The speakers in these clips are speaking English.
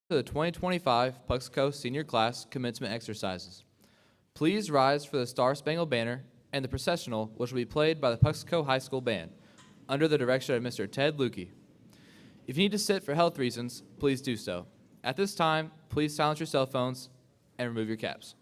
To the 2025 Puxico Senior Class Commencement Exercises. Please rise for the Star Spangled Banner and the processional, which will be played by the Puxico High School Band, under the direction of Mr. Ted Lukey. If you need to sit for health reasons, please do so. At this time, please silence your cell phones and remove your caps.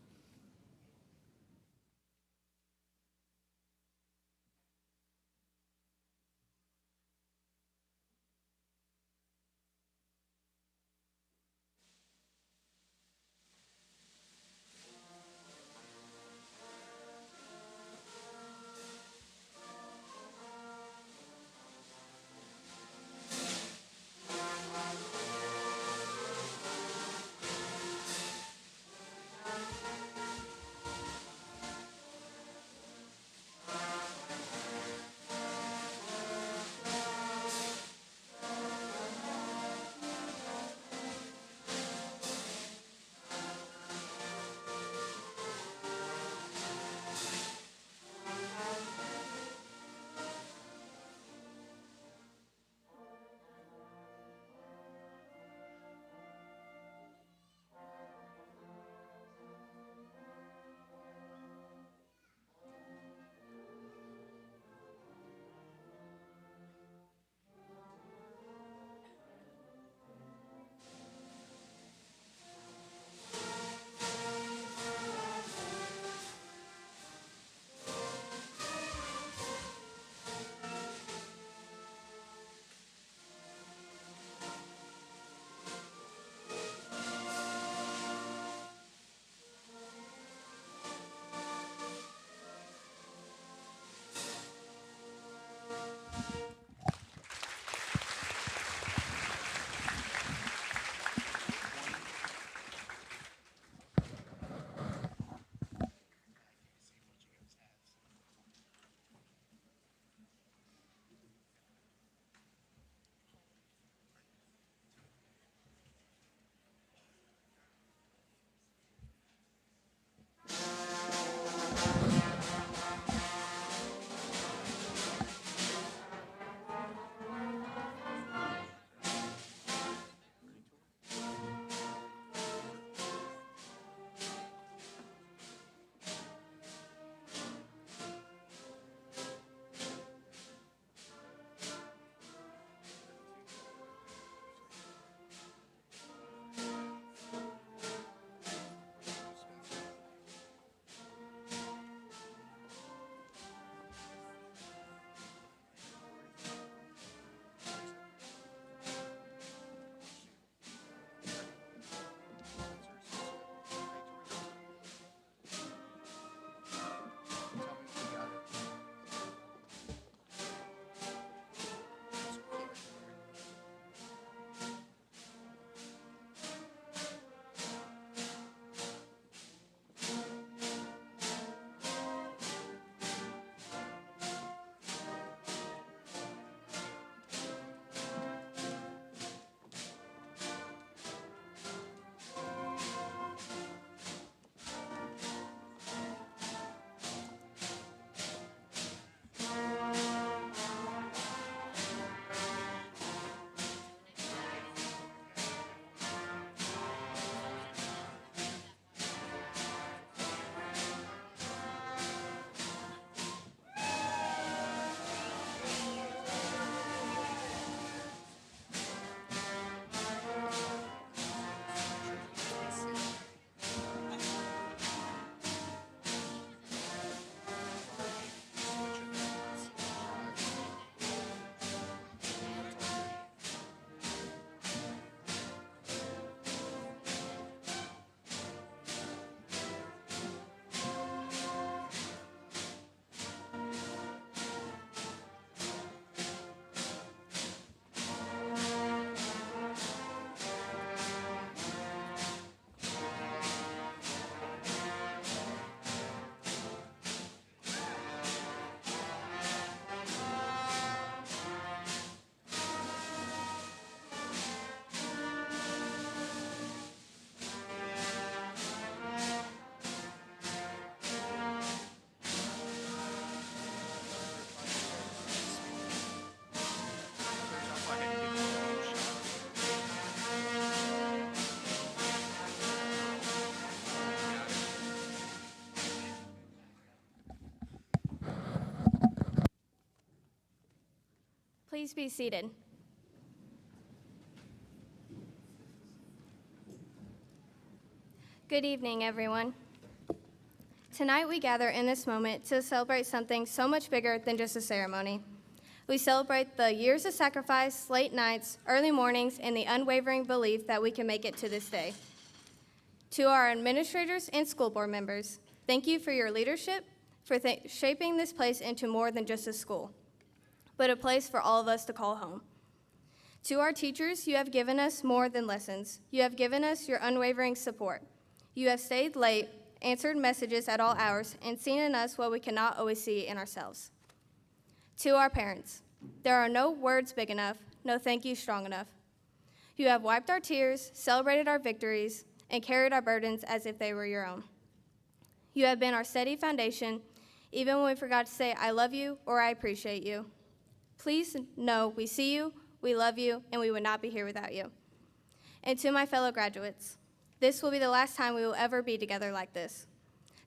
Please be seated. Good evening, everyone. Tonight we gather in this moment to celebrate something so much bigger than just a ceremony. We celebrate the years of sacrifice, late nights, early mornings, and the unwavering belief that we can make it to this day. To our administrators and school board members, thank you for your leadership, for shaping this place into more than just a school, but a place for all of us to call home. To our teachers, you have given us more than lessons. You have given us your unwavering support. You have stayed late, answered messages at all hours, and seen in us what we cannot always see in ourselves. To our parents, there are no words big enough, no thank you strong enough. You have wiped our tears, celebrated our victories, and carried our burdens as if they were your own. You have been our steady foundation, even when we forgot to say, I love you or I appreciate you. Please know we see you, we love you, and we would not be here without you. And to my fellow graduates, this will be the last time we will ever be together like this.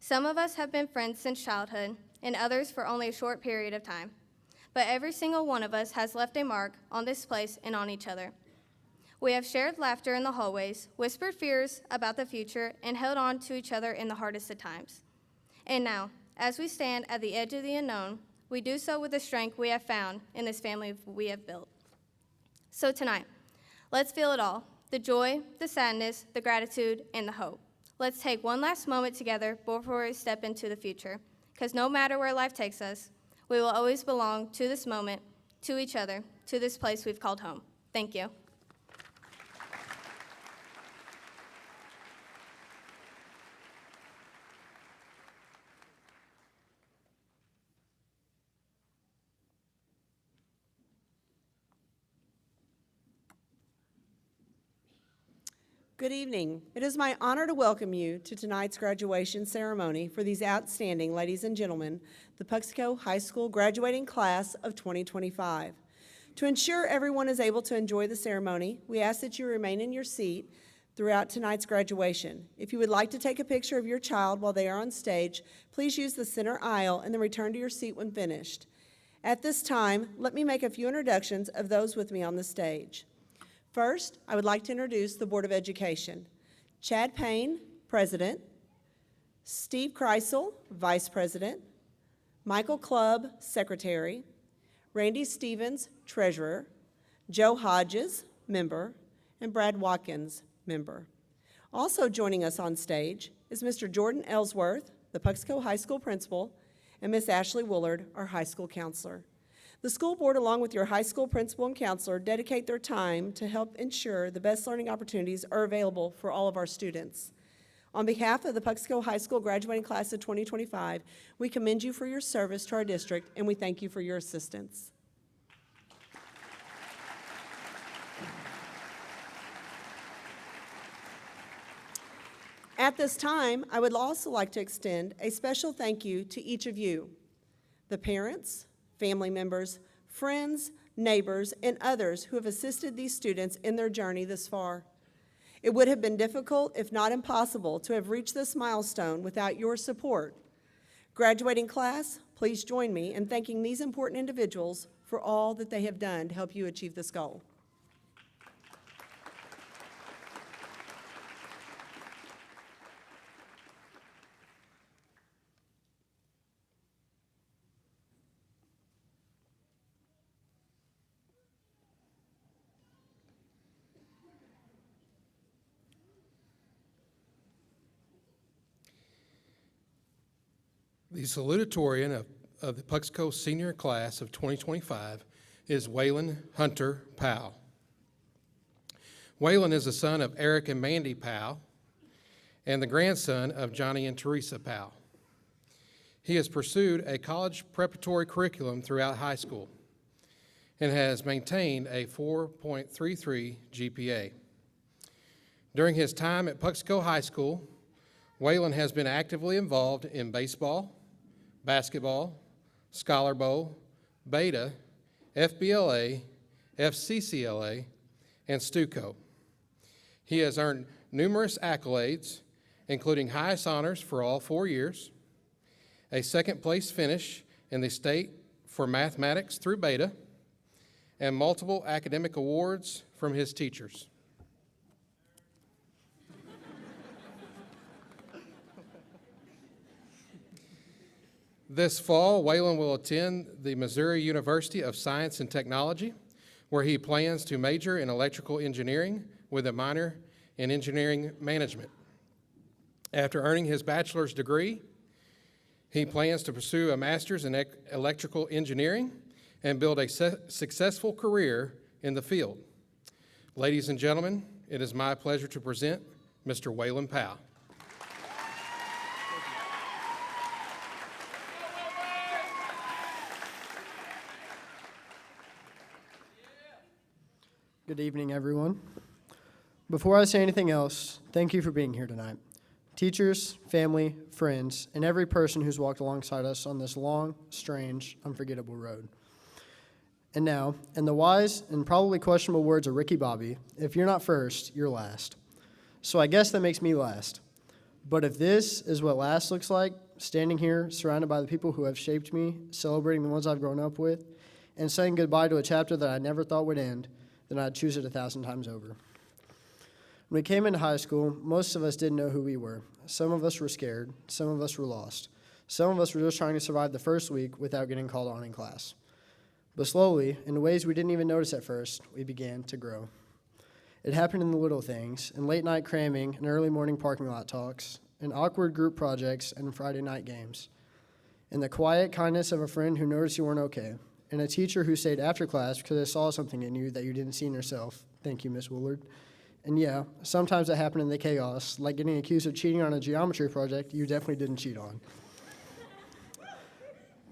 Some of us have been friends since childhood, and others for only a short period of time. But every single one of us has left a mark on this place and on each other. We have shared laughter in the hallways, whispered fears about the future, and held on to each other in the hardest of times. And now, as we stand at the edge of the unknown, we do so with the strength we have found in this family we have built. So tonight, let's feel it all, the joy, the sadness, the gratitude, and the hope. Let's take one last moment together before we step into the future, because no matter where life takes us, we will always belong to this moment, to each other, to this place we've called home. Thank you. Good evening. It is my honor to welcome you to tonight's graduation ceremony for these outstanding ladies and gentlemen, the Puxico High School graduating class of 2025. To ensure everyone is able to enjoy the ceremony, we ask that you remain in your seat throughout tonight's graduation. If you would like to take a picture of your child while they are on stage, please use the center aisle and then return to your seat when finished. At this time, let me make a few introductions of those with me on the stage. First, I would like to introduce the Board of Education. Chad Payne, President. Steve Kreisel, Vice President. Michael Clubb, Secretary. Randy Stevens, Treasurer. Joe Hodges, Member. And Brad Watkins, Member. Also joining us on stage is Mr. Jordan Ellsworth, the Puxico High School Principal, and Miss Ashley Woolard, our High School Counselor. The school board, along with your high school principal and counselor, dedicate their time to help ensure the best learning opportunities are available for all of our students. On behalf of the Puxico High School graduating class of 2025, we commend you for your service to our district, and we thank you for your assistance. At this time, I would also like to extend a special thank you to each of you, the parents, family members, friends, neighbors, and others who have assisted these students in their journey this far. It would have been difficult, if not impossible, to have reached this milestone without your support. Graduating class, please join me in thanking these important individuals for all that they have done to help you achieve this goal. The salutatorian of the Puxico senior class of 2025 is Waylon Hunter Powell. Waylon is the son of Eric and Mandy Powell and the grandson of Johnny and Teresa Powell. He has pursued a college preparatory curriculum throughout high school and has maintained a 4.33 GPA. During his time at Puxico High School, Waylon has been actively involved in baseball, basketball, Scholar Bowl, Beta, FBLA, FCCLA, and Stuco. He has earned numerous accolades, including highest honors for all 4 years, a second place finish in the state for mathematics through Beta, and multiple academic awards from his teachers. This fall, Waylon will attend the Missouri University of Science and Technology, where he plans to major in electrical engineering with a minor in engineering management. After earning his bachelor's degree, he plans to pursue a master's in electrical engineering and build a successful career in the field. Ladies and gentlemen, it is my pleasure to present Mr. Waylon Powell. Good evening, everyone. Before I say anything else, thank you for being here tonight. Teachers, family, friends, and every person who's walked alongside us on this long, strange, unforgettable road. And now, in the wise and probably questionable words of Ricky Bobby, if you're not first, you're last. So I guess that makes me last. But if this is what last looks like, standing here surrounded by the people who have shaped me, celebrating the ones I've grown up with, and saying goodbye to a chapter that I never thought would end, then I'd choose it 1,000 times over. When we came into high school, most of us didn't know who we were. Some of us were scared. Some of us were lost. Some of us were just trying to survive the first week without getting called on in class. But slowly, in ways we didn't even notice at first, we began to grow. It happened in the little things, in late night cramming and early morning parking lot talks, in awkward group projects and Friday night games, in the quiet kindness of a friend who noticed you weren't okay, and a teacher who stayed after class because they saw something in you that you didn't see in yourself. Thank you, Miss Woolard. And yeah, sometimes that happened in the chaos, like getting accused of cheating on a geometry project you definitely didn't cheat on.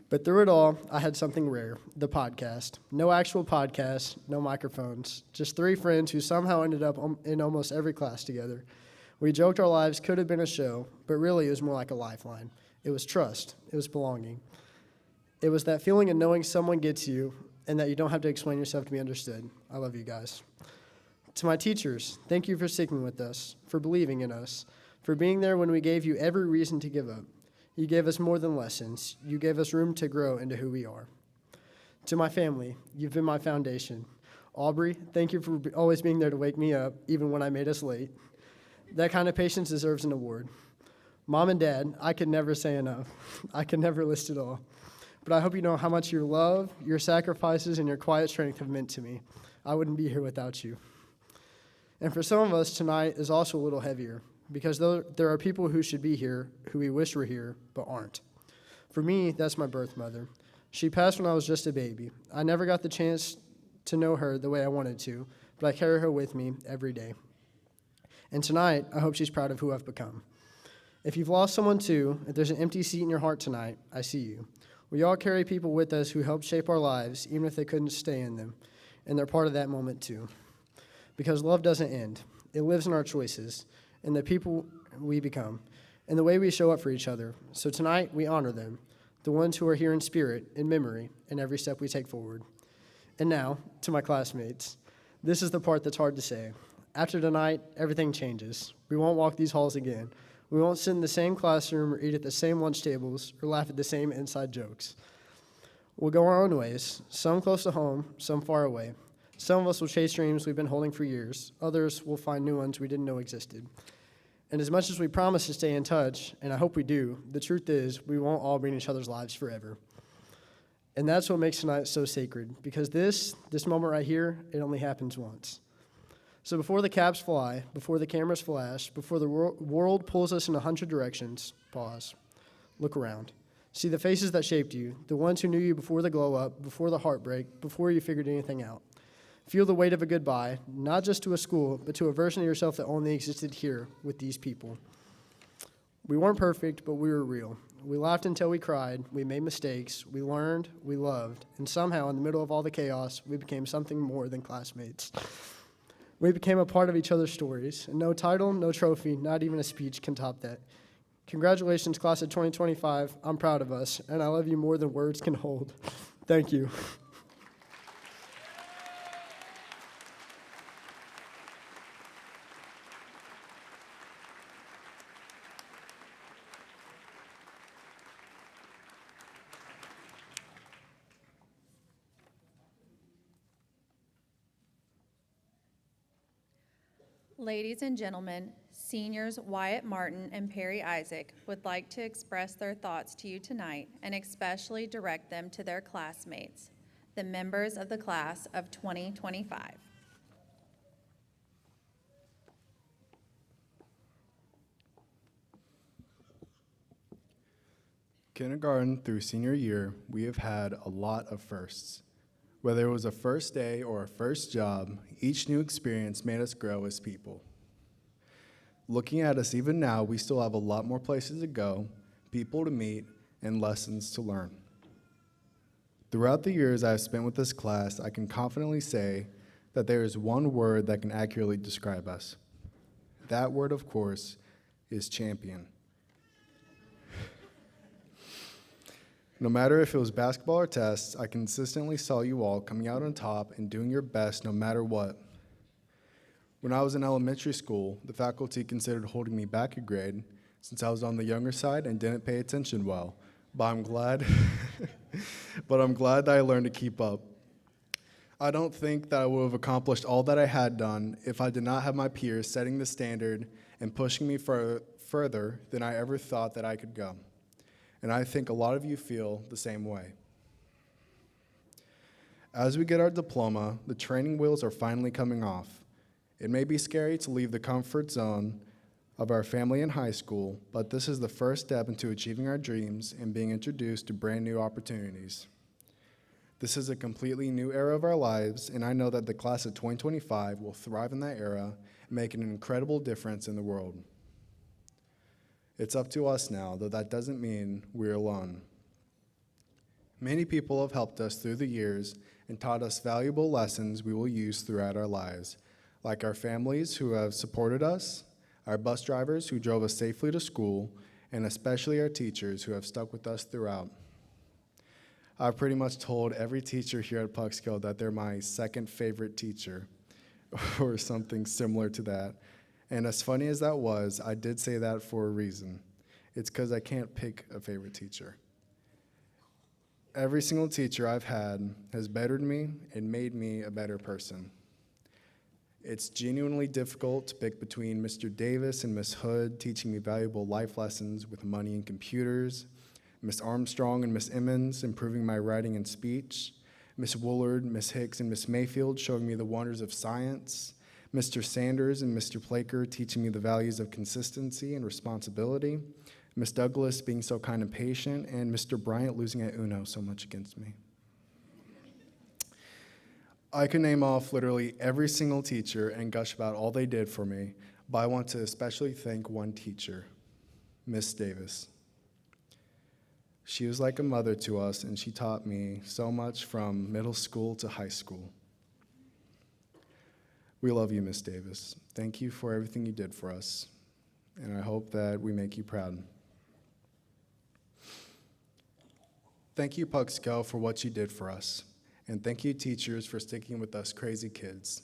But through it all, I had something rare, the podcast. No actual podcast, no microphones, just three friends who somehow ended up in almost every class together. We joked our lives could have been a show, but really it was more like a lifeline. It was trust. It was belonging. It was that feeling of knowing someone gets you and that you don't have to explain yourself to be understood. I love you guys. To my teachers, thank you for sticking with us, for believing in us, for being there when we gave you every reason to give up. You gave us more than lessons. You gave us room to grow into who we are. To my family, you've been my foundation. Aubrey, thank you for always being there to wake me up, even when I made us late. That kind of patience deserves an award. Mom and Dad, I could never say enough. I could never list it all. But I hope you know how much your love, your sacrifices, and your quiet strength have meant to me. I wouldn't be here without you. And for some of us, tonight is also a little heavier, because there are people who should be here, who we wish were here, but aren't. For me, that's my birth mother. She passed when I was just a baby. I never got the chance to know her the way I wanted to, but I carry her with me every day. And tonight, I hope she's proud of who I've become. If you've lost someone too, if there's an empty seat in your heart tonight, I see you. We all carry people with us who helped shape our lives, even if they couldn't stay in them, and they're part of that moment too. Because love doesn't end. It lives in our choices, in the people we become, and the way we show up for each other. So tonight, we honor them, the ones who are here in spirit, in memory, in every step we take forward. And now, to my classmates, this is the part that's hard to say. After tonight, everything changes. We won't walk these halls again. We won't sit in the same classroom or eat at the same lunch tables or laugh at the same inside jokes. We'll go our own ways, some close to home, some far away. Some of us will chase dreams we've been holding for years. Others will find new ones we didn't know existed. And as much as we promise to stay in touch, and I hope we do, the truth is we won't all be in each other's lives forever. And that's what makes tonight so sacred, because this moment right here, it only happens once. So before the caps fly, before the cameras flash, before the world pulls us in 100 directions, pause. Look around. See the faces that shaped you, the ones who knew you before the glow-up, before the heartbreak, before you figured anything out. Feel the weight of a goodbye, not just to a school, but to a version of yourself that only existed here with these people. We weren't perfect, but we were real. We laughed until we cried, we made mistakes, we learned, we loved, and somehow in the middle of all the chaos, we became something more than classmates. We became a part of each other's stories, and no title, no trophy, not even a speech can top that. Congratulations, class of 2025. I'm proud of us, and I love you more than words can hold. Thank you. Ladies and gentlemen, seniors Wyatt Martin and Perry Isaac would like to express their thoughts to you tonight and especially direct them to their classmates, the members of the class of 2025. Kindergarten through senior year, we have had a lot of firsts. Whether it was a first day or a first job, each new experience made us grow as people. Looking at us even now, we still have a lot more places to go, people to meet, and lessons to learn. Throughout the years I have spent with this class, I can confidently say that there is one word that can accurately describe us. That word, of course, is champion. No matter if it was basketball or tests, I consistently saw you all coming out on top and doing your best no matter what. When I was in elementary school, the faculty considered holding me back a grade since I was on the younger side and didn't pay attention well. But I'm glad that I learned to keep up. I don't think that I would have accomplished all that I had done if I did not have my peers setting the standard and pushing me further than I ever thought that I could go. And I think a lot of you feel the same way. As we get our diploma, the training wheels are finally coming off. It may be scary to leave the comfort zone of our family in high school, but this is the first step into achieving our dreams and being introduced to brand new opportunities. This is a completely new era of our lives, and I know that the class of 2025 will thrive in that era and make an incredible difference in the world. It's up to us now, though that doesn't mean we're alone. Many people have helped us through the years and taught us valuable lessons we will use throughout our lives, like our families who have supported us, our bus drivers who drove us safely to school, and especially our teachers who have stuck with us throughout. I've pretty much told every teacher here at Puxico that they're my second favorite teacher, or something similar to that. And as funny as that was, I did say that for a reason. It's because I can't pick a favorite teacher. Every single teacher I've had has bettered me and made me a better person. It's genuinely difficult to pick between Mr. Davis and Miss Hood teaching me valuable life lessons with money and computers, Miss Armstrong and Miss Emmons improving my writing and speech, Miss Woolard, Miss Hicks, and Miss Mayfield showing me the wonders of science, Mr. Sanders and Mr. Plaker teaching me the values of consistency and responsibility, Miss Douglas being so kind and patient, and Mr. Bryant losing at Uno so much against me. I could name off literally every single teacher and gush about all they did for me, but I want to especially thank one teacher, Miss Davis. She was like a mother to us, and she taught me so much from middle school to high school. We love you, Miss Davis. Thank you for everything you did for us, and I hope that we make you proud. Thank you, Puxico, for what you did for us, and thank you, teachers, for sticking with us crazy kids.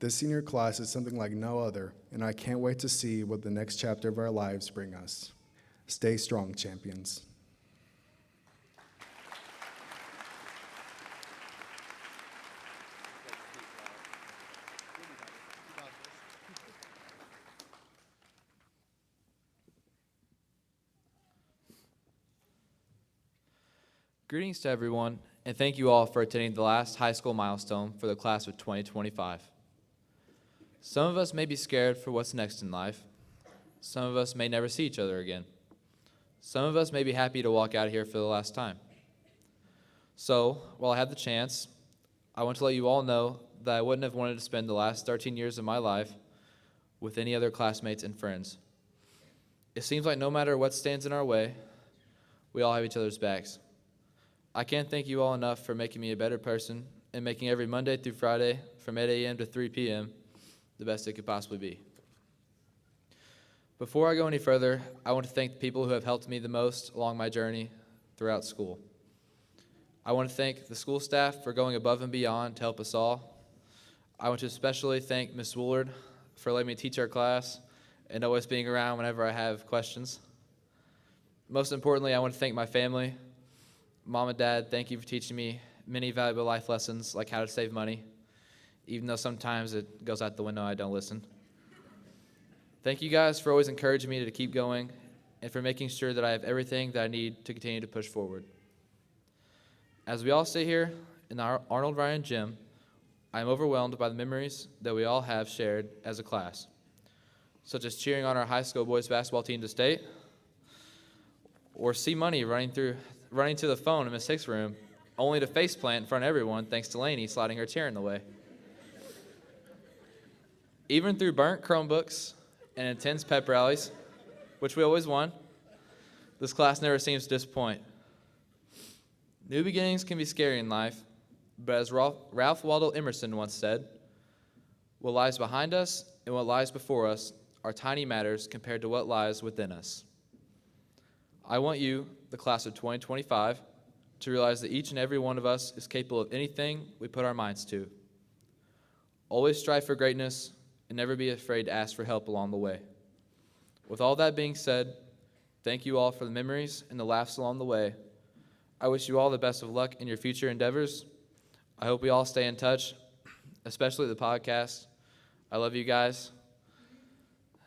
This senior class is something like no other, and I can't wait to see what the next chapter of our lives bring us. Stay strong, champions. Greetings to everyone, and thank you all for attending the last high school milestone for the class of 2025. Some of us may be scared for what's next in life. Some of us may never see each other again. Some of us may be happy to walk out of here for the last time. So, while I have the chance, I want to let you all know that I wouldn't have wanted to spend the last 13 years of my life with any other classmates and friends. It seems like no matter what stands in our way, we all have each other's backs. I can't thank you all enough for making me a better person and making every Monday through Friday from 8 a.m. to 3 p.m. the best it could possibly be. Before I go any further, I want to thank the people who have helped me the most along my journey throughout school. I want to thank the school staff for going above and beyond to help us all. I want to especially thank Ms. Woolard for letting me teach our class and always being around whenever I have questions. Most importantly, I want to thank my family. Mom and Dad, thank you for teaching me many valuable life lessons like how to save money, even though sometimes it goes out the window and I don't listen. Thank you guys for always encouraging me to keep going and for making sure that I have everything that I need to continue to push forward. As we all sit here in the Arnold Ryan gym, I am overwhelmed by the memories that we all have shared as a class, such as cheering on our high school boys basketball team to state, or see Money running to the phone in Miss Hicks' room, only to faceplant in front of everyone thanks to Lainey sliding her chair in the way. Even through burnt Chromebooks and intense pep rallies, which we always won, this class never seems to disappoint. New beginnings can be scary in life, but as Ralph Waldo Emerson once said, what lies behind us and what lies before us are tiny matters compared to what lies within us. I want you, the class of 2025, to realize that each and every one of us is capable of anything we put our minds to. Always strive for greatness and never be afraid to ask for help along the way. With all that being said, thank you all for the memories and the laughs along the way. I wish you all the best of luck in your future endeavors. I hope we all stay in touch, especially the podcast. I love you guys.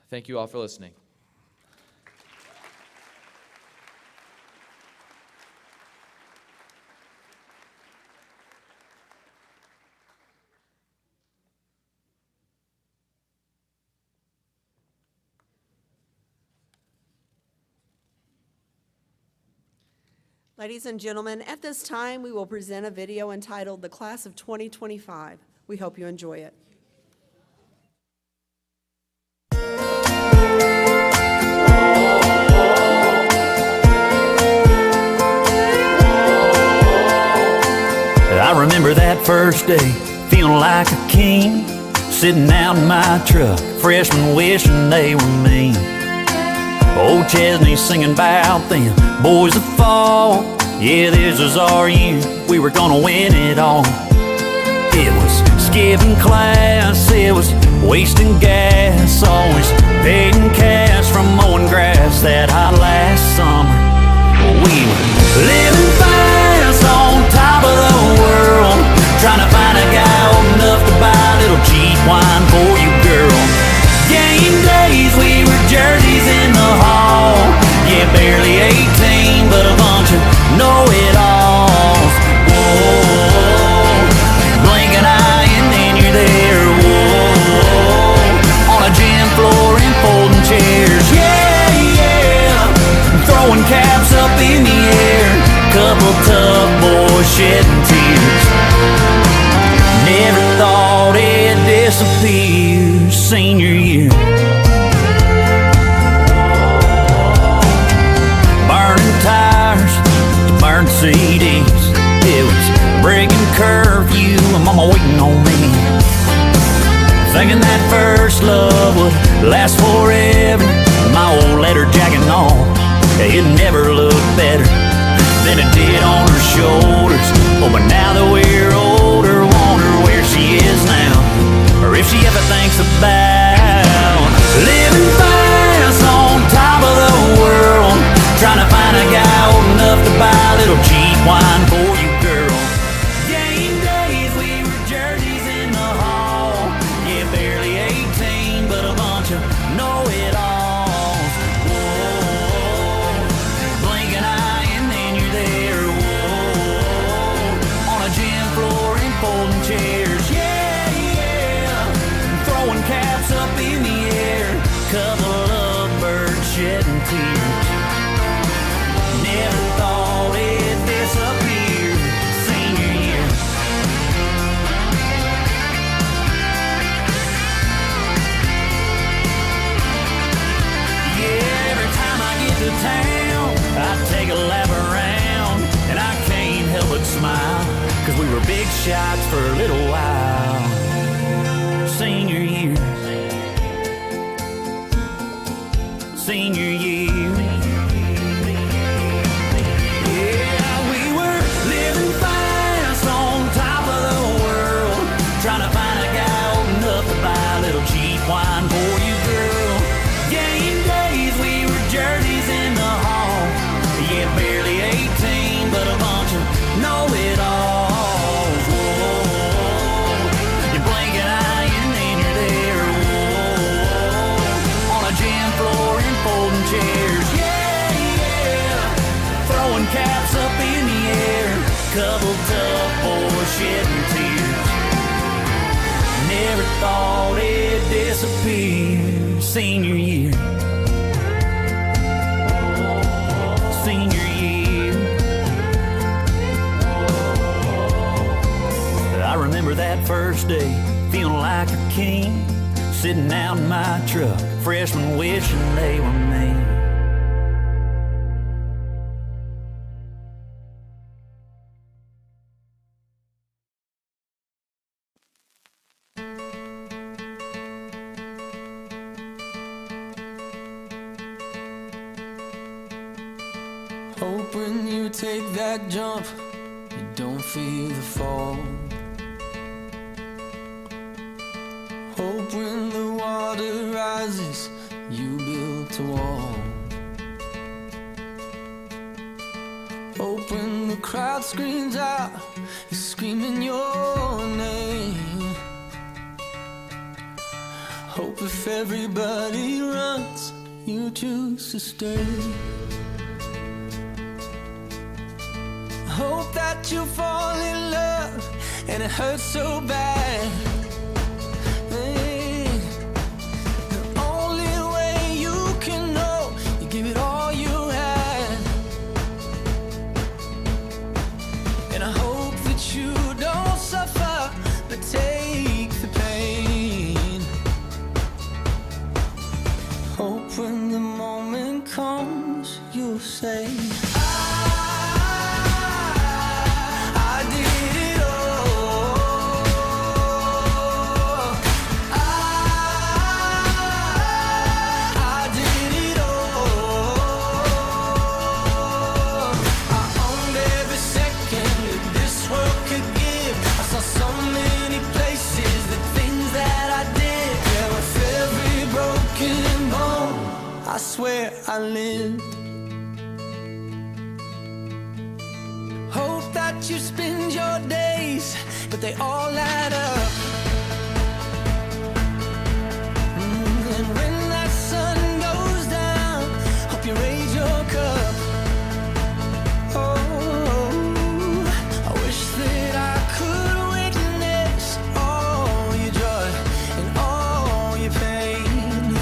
Thank you all for listening. Ladies and gentlemen, at this time, we will present a video entitled The Class of 2025. We hope you enjoy it. I remember that first day, feeling like a king, sitting out in my truck, freshmen wishing they were me. Old Chesney singing about them boys of fall. Yeah, this was our year, we were gonna win it all. It was skipping class, it was wasting gas, always paid in cash from mowing grass that hot last summer. We were living fast on top of the world, trying to find a guy old enough to buy a little cheap wine for you, girl. Game days, we were jerseys in the hall. Yeah, barely 18, but a bunch of know-it-alls. Whoa, blink an eye and then you're there. Whoa, on a gym floor and folding chairs. Yeah, yeah, throwing caps up in the air. Couple tough boys shedding tears. Never thought it'd disappear. Senior year, burning tires to burn CDs. It was breaking curfew and mama waiting on me, thinking that first love would last forever. My old leather jacket and all, it never looked better than it did on her shoulders. Oh, but now that we're older, wonder where she is now, or if she ever thinks about living fast on top of the world, trying to find a guy old enough to buy a little cheap wine for you, girl. Game days, we were jerseys in the hall. Yeah, barely 18, but a bunch of know-it-alls. Whoa, blink an eye and then you're there. Whoa, on a gym floor and folding chairs. Yeah, yeah, throwing caps up in the air. Couple of birds shedding tears. Never thought it'd disappear. Senior year. Yeah, every time I get to town, I take a lap around, and I can't help but smile, 'cause we were big shots for a little while. Senior year. Senior year. Yeah, we were living fast on top of the world, trying to find a guy old enough to buy a little cheap wine for you, girl. Game days, we were jerseys in the hall. Yeah, barely 18, but a bunch of know-it-alls. Whoa, you blink an eye and then you're there. Whoa, on a chairs. Yeah, yeah. Throwing caps up in the air, cuddled up or shedding tears. Never thought it'd disappear. Senior year. Senior year. I remember that first day, feeling like a king, sitting out in my truck, freshmen wishing they were me. Hope when you take that jump, you don't feel the fall. Hope when the water rises, you built a wall. Hope when the crowd screams out, you're screaming your name. Hope if everybody runs, you choose to stay. Hope that you fall in love and it hurts so bad. Hey, the only way you can know, you give it all you had. And I hope that you don't suffer, but take the pain. Hope when the moment comes, you'll say, I swear I lived. Hope that you spend your days, but they all add up. And when that sun goes down, hope you raise your cup. Oh, I wish that I could witness all your joy and all your pain.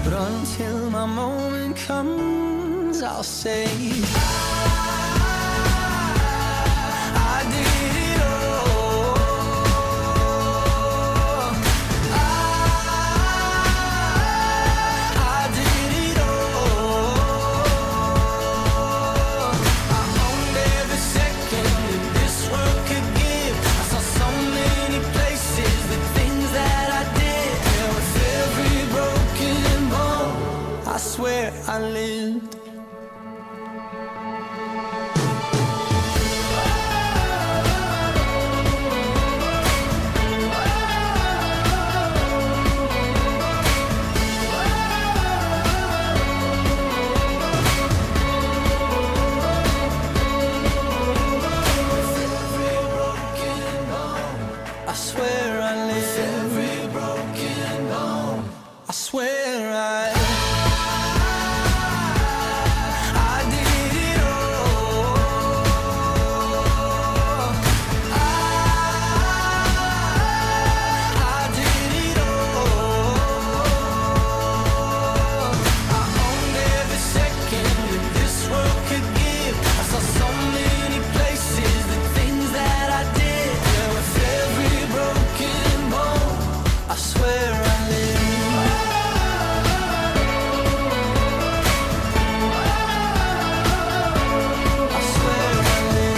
But until my moment comes, I'll say I did it all. I did it all. I owned every second that this world could give. I saw so many places, the things that I did. And with every broken bone, I swear I lived. I swear I lived. Every broken bone, I swear I did it all. I did it all. I owned every second that this world could give. I saw so many places, the things that I did. Yeah, with every broken bone, I swear I lived. I swear I lived.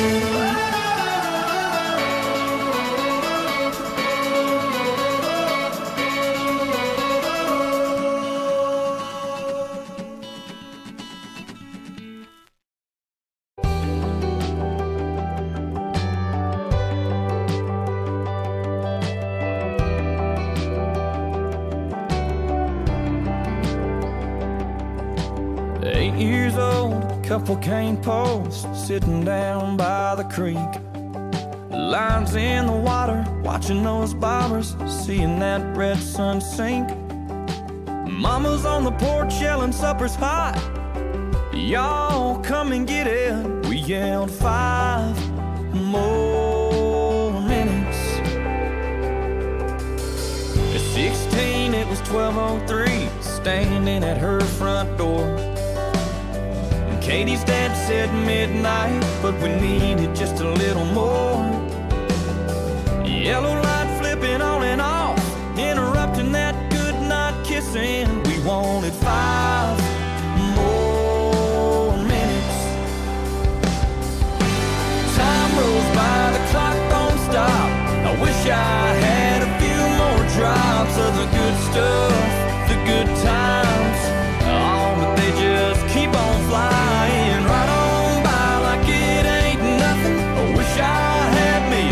Eight years old, couple cane posts sitting down by the creek. Lines in the water, watching those bobbers, seeing that red sun sink. Mama's on the porch yelling supper's hot. Y'all come and get it. We yelled 5 more minutes. At 16 it was 12:03, standing at her front door. And Katie's dad said midnight, but we needed just a little more. Yellow light flipping on and off, interrupting that good night kissing. We wanted 5 more minutes. Time rolls by, the clock don't stop. I wish I had a few more drops of the good stuff, the good times. Oh, but they just keep on flying right on by like it ain't nothing. I wish I had me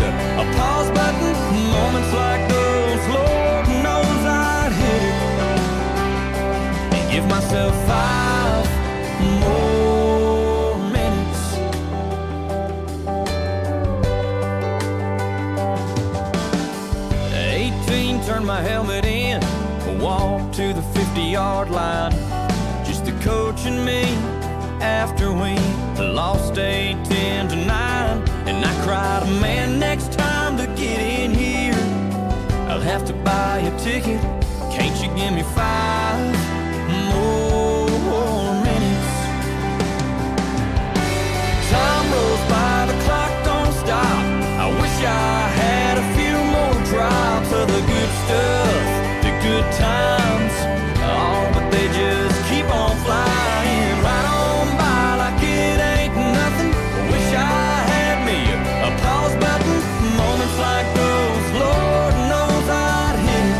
a pause button. Moments like those, Lord knows I'd hit it and give myself 5 more minutes. 18, turned my helmet in, walked to the 50-yard line. Just the coach and me after we lost 8-10 to 9. And I cried, man, next time to get in here, I'll have to buy a ticket. Can't you give me 5 more minutes? Time rolls by, the clock don't stop. I wish I had a few more drops of the good stuff, the good times. Oh, but they just keep on flying right on by like it ain't nothing. I wish I had me a pause button. Moments like those, Lord knows I'd hit it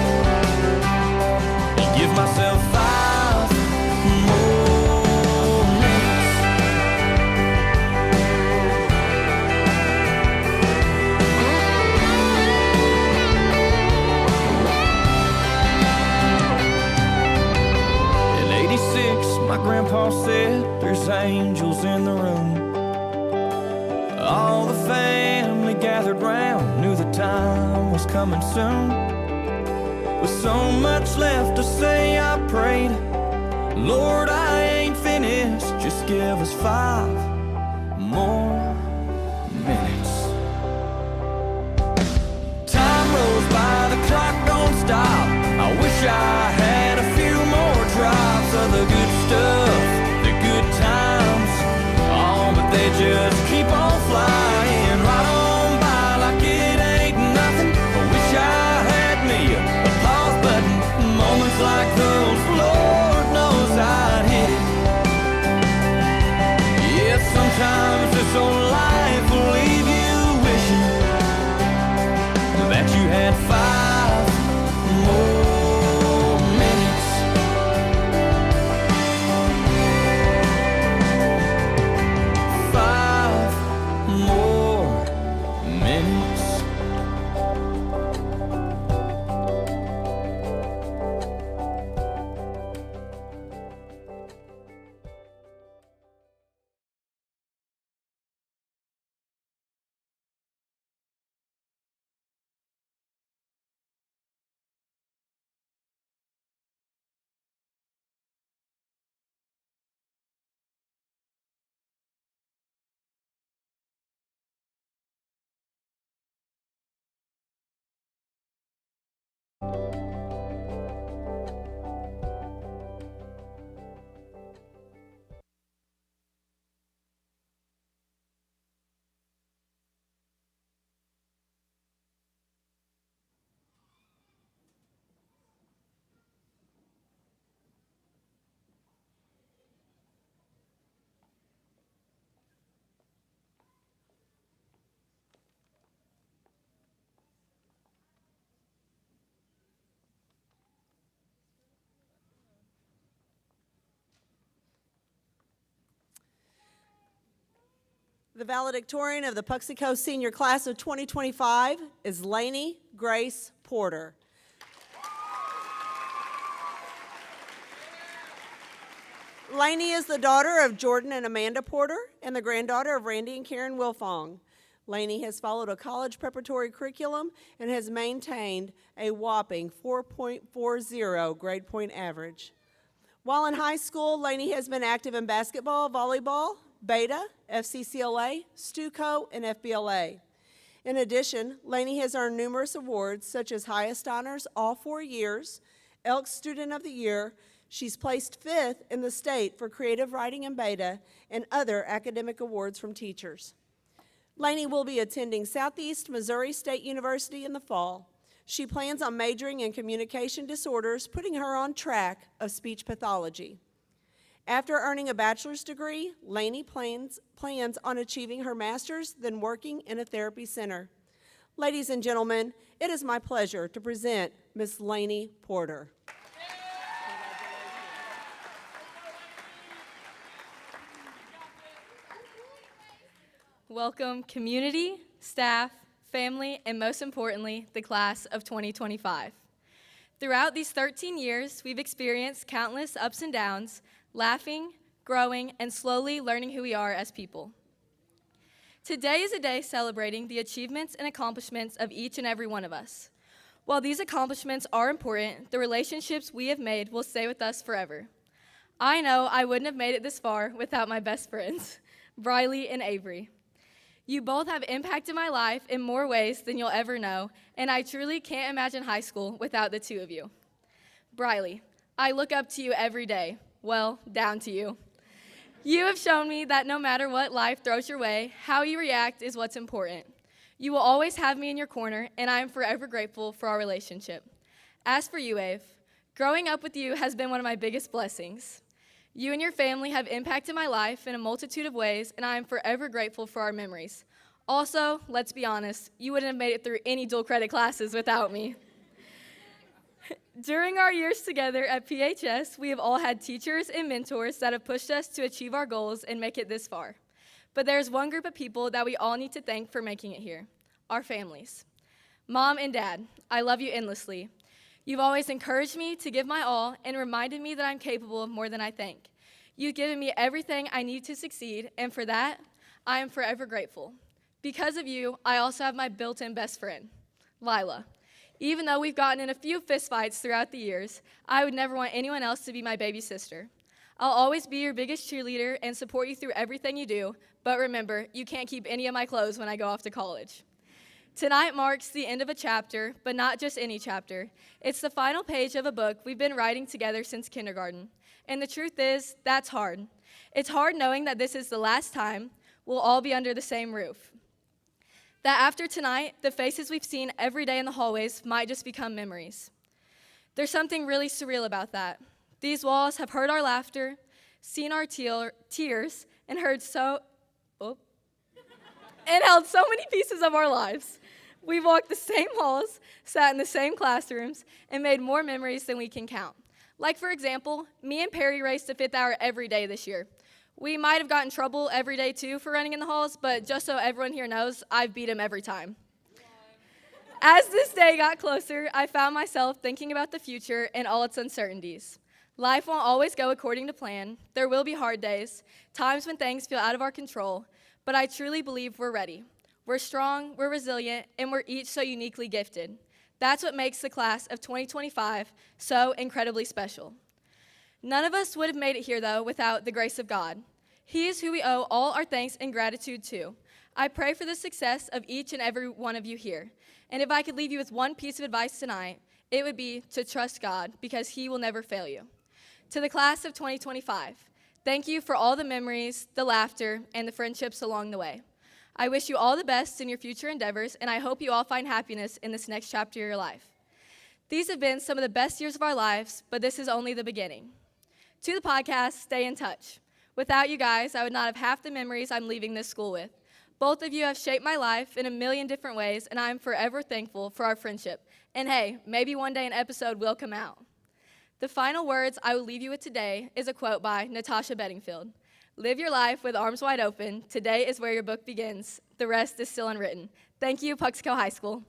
and give myself 5 more minutes. In '86, my grandpa said there's angels in the room. All the family gathered round, knew the time was coming soon. With so much left to say, I prayed, Lord, I ain't finished, just give us 5 more minutes. Time rolls by, the clock don't stop. I wish I had a few more drops of the good stuff, the good times. Oh, but they just keep on flying right on by like it ain't nothing. I wish I had me a pause button. Moments like those, Lord knows I'd hit it. Yeah, sometimes this old life will leave you wishing that you had 5 more minutes. 5 more minutes. The valedictorian of the Puxico Senior Class of 2025 is Lainey Grace Porter. Lainey is the daughter of Jordan and Amanda Porter and the granddaughter of Randy and Karen Wilfong. Lainey has followed a college preparatory curriculum and has maintained a whopping 4.40 grade point average. While in high school, Lainey has been active in basketball, volleyball, Beta, FCCLA, STUCO, and FBLA. In addition, Lainey has earned numerous awards such as Highest Honors all 4 years, Elks Student of the Year. She's placed 5th in the state for creative writing in Beta and other academic awards from teachers. Lainey will be attending Southeast Missouri State University in the fall. She plans on majoring in communication disorders, putting her on track of speech pathology. After earning a bachelor's degree, Lainey plans on achieving her master's, then working in a therapy center. Ladies and gentlemen, it is my pleasure to present Miss Lainey Porter. Welcome, community, staff, family, and most importantly, the class of 2025. Throughout these 13 years, we've experienced countless ups and downs, laughing, growing, and slowly learning who we are as people. Today is a day celebrating the achievements and accomplishments of each and every one of us. While these accomplishments are important, the relationships we have made will stay with us forever. I know I wouldn't have made it this far without my best friends, Briley and Avery. You both have impacted my life in more ways than you'll ever know, and I truly can't imagine high school without the two of you. Briley, I look up to you every day. Well, down to you. You have shown me that no matter what life throws your way, how you react is what's important. You will always have me in your corner, and I am forever grateful for our relationship. As for you, Ave, growing up with you has been one of my biggest blessings. You and your family have impacted my life in a multitude of ways, and I am forever grateful for our memories. Also, let's be honest, you wouldn't have made it through any dual credit classes without me. During our years together at PHS, we have all had teachers and mentors that have pushed us to achieve our goals and make it this far. But there's one group of people that we all need to thank for making it here, our families. Mom and Dad, I love you endlessly. You've always encouraged me to give my all and reminded me that I'm capable of more than I think. You've given me everything I need to succeed, and for that, I am forever grateful. Because of you, I also have my built-in best friend, Lila. Even though we've gotten in a few fistfights throughout the years, I would never want anyone else to be my baby sister. I'll always be your biggest cheerleader and support you through everything you do, but remember, you can't keep any of my clothes when I go off to college. Tonight marks the end of a chapter, but not just any chapter. It's the final page of a book we've been writing together since kindergarten. And the truth is, that's hard. It's hard knowing that this is the last time we'll all be under the same roof. That after tonight, the faces we've seen every day in the hallways might just become memories. There's something really surreal about that. These walls have heard our laughter, seen our tears, and held so many pieces of our lives. We've walked the same halls, sat in the same classrooms, and made more memories than we can count. Like, for example, me and Perry raced the 5th hour every day this year. We might have gotten in trouble every day, too, for running in the halls, but just so everyone here knows, I've beat him every time. As this day got closer, I found myself thinking about the future and all its uncertainties. Life won't always go according to plan. There will be hard days, times when things feel out of our control, but I truly believe we're ready. We're strong, we're resilient, and we're each so uniquely gifted. That's what makes the class of 2025 so incredibly special. None of us would have made it here, though, without the grace of God. He is who we owe all our thanks and gratitude to. I pray for the success of each and every one of you here. And if I could leave you with one piece of advice tonight, it would be to trust God, because He will never fail you. To the class of 2025, thank you for all the memories, the laughter, and the friendships along the way. I wish you all the best in your future endeavors, and I hope you all find happiness in this next chapter of your life. These have been some of the best years of our lives, but this is only the beginning. To the podcast, stay in touch. Without you guys, I would not have half the memories I'm leaving this school with. Both of you have shaped my life in a million different ways, and I am forever thankful for our friendship. And hey, maybe one day an episode will come out. The final words I will leave you with today is a quote by Natasha Bedingfield. Live your life with arms wide open. Today is where your book begins. The rest is still unwritten. Thank you, Puxico High School.